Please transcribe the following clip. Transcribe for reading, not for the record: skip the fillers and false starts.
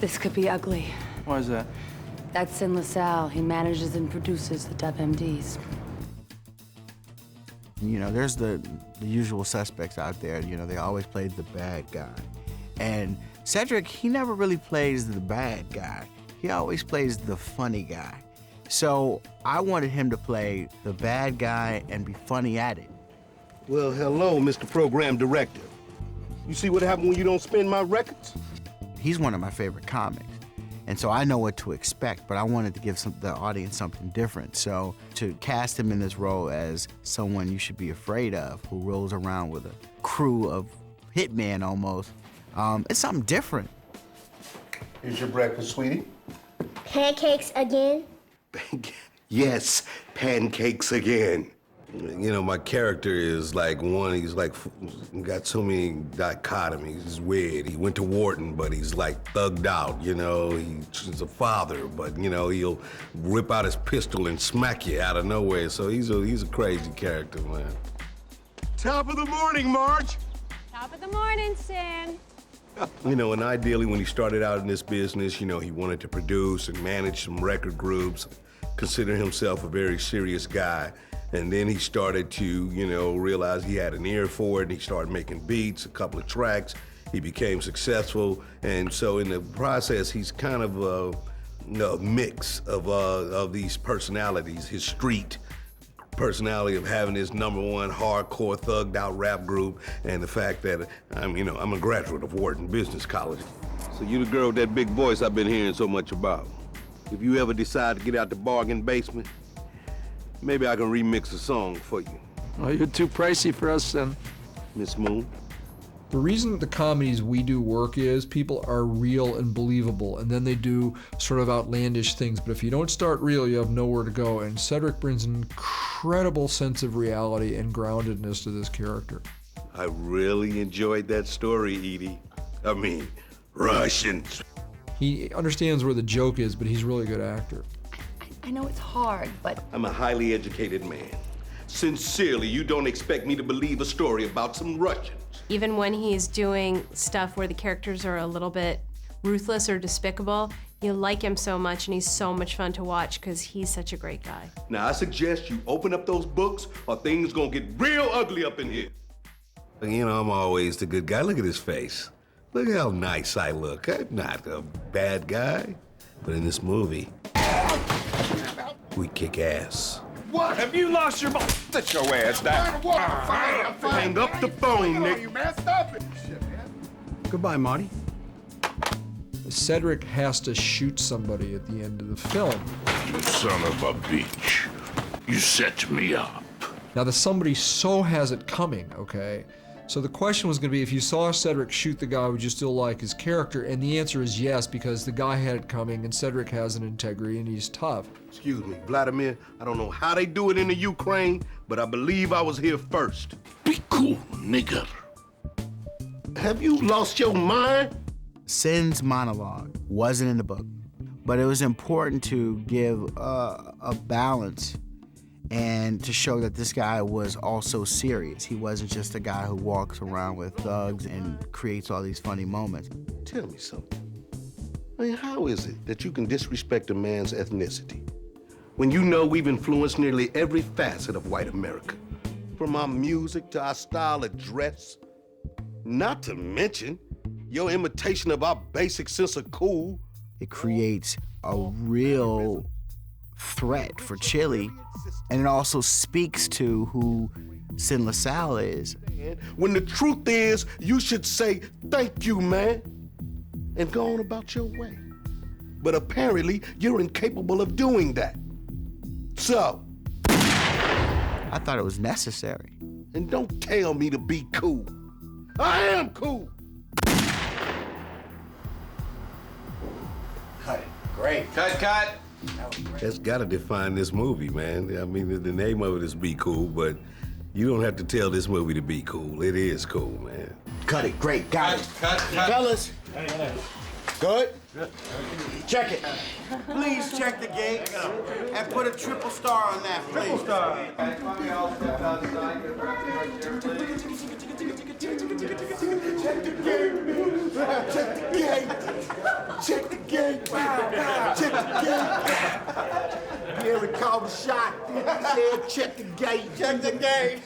This could be ugly. Why is that? That's Sin LaSalle. He manages and produces the WebMDs. You know, there's the usual suspects out there. You know, they always play the bad guy. And Cedric, he never really plays the bad guy. He always plays the funny guy. So I wanted him to play the bad guy and be funny at it. Well, hello, Mr. Program Director. You see what happened when you don't spin my records? He's one of my favorite comics. And so I know what to expect, but I wanted to give the audience something different. So to cast him in this role as someone you should be afraid of, who rolls around with a crew of hitmen almost, it's something different. Here's your breakfast, sweetie. Pancakes again? Yes, pancakes again. You know, my character is like he's like, got so many dichotomies. He's weird. He went to Wharton, but he's like thugged out, you know. He's a father, but, you know, he'll whip out his pistol and smack you out of nowhere. So he's a crazy character, man. Top of the morning, Marge. Top of the morning, Sin. You know, and ideally, when he started out in this business, you know, he wanted to produce and manage some record groups, consider himself a very serious guy. And then he started to, you know, realize he had an ear for it, and he started making beats, a couple of tracks. He became successful, and so in the process, he's kind of a mix of these personalities, his street personality of having his #1 hardcore thugged out rap group, and the fact that I'm a graduate of Wharton Business College. So you the girl with that big voice I've been hearing so much about. If you ever decide to get out the bargain basement, maybe I can remix a song for you. Oh, you're too pricey for us, Sin. Miss Moon. The reason the comedies we do work is people are real and believable, and then they do sort of outlandish things. But if you don't start real, you have nowhere to go. And Cedric brings an incredible sense of reality and groundedness to this character. I really enjoyed that story, Edie. I mean, Russians. He understands where the joke is, but he's a really good actor. I know it's hard, but I'm a highly educated man. Sincerely, you don't expect me to believe a story about some Russians. Even when he's doing stuff where the characters are a little bit ruthless or despicable, you like him so much, and he's so much fun to watch because he's such a great guy. Now, I suggest you open up those books or things gonna get real ugly up in here. You know, I'm always the good guy. Look at his face. Look how nice I look. I'm not a bad guy. But in this movie, we kick ass. What? Have you lost your mind? Sit your ass down. I'm fine. Hang up the phone, Nick. You messed up. Shit, man. Goodbye, Marty. Cedric has to shoot somebody at the end of the film. You son of a bitch. You set me up. Now, the somebody so has it coming, okay? So the question was going to be, if you saw Cedric shoot the guy, would you still like his character? And the answer is yes, because the guy had it coming, and Cedric has an integrity, and he's tough. Excuse me, Vladimir, I don't know how they do it in the Ukraine, but I believe I was here first. Be cool, nigger. Have you lost your mind? Sin's monologue wasn't in the book, but it was important to give a balance and to show that this guy was also serious. He wasn't just a guy who walks around with thugs and creates all these funny moments. Tell me something. I mean, how is it that you can disrespect a man's ethnicity when you know we've influenced nearly every facet of white America? From our music to our style of dress. Not to mention your imitation of our basic sense of cool. It creates a real threat for Chile, and it also speaks to who Sin LaSalle is. When the truth is, you should say, thank you, man, and go on about your way. But apparently, you're incapable of doing that. So, I thought it was necessary. And don't tell me to be cool. I am cool. Cut it. Great. Cut. That's gotta define this movie, man. I mean, the name of it is Be Cool, but you don't have to tell this movie to be cool. It is cool, man. Cut it. Great. Got it. Cut. Fellas. Good? Check it. Please check the gate and put a triple star on that, please. Triple star. Check the gate. Check the gate. Check the Check the gate. Yeah, we called the shot. Said check the gate. Check the gate.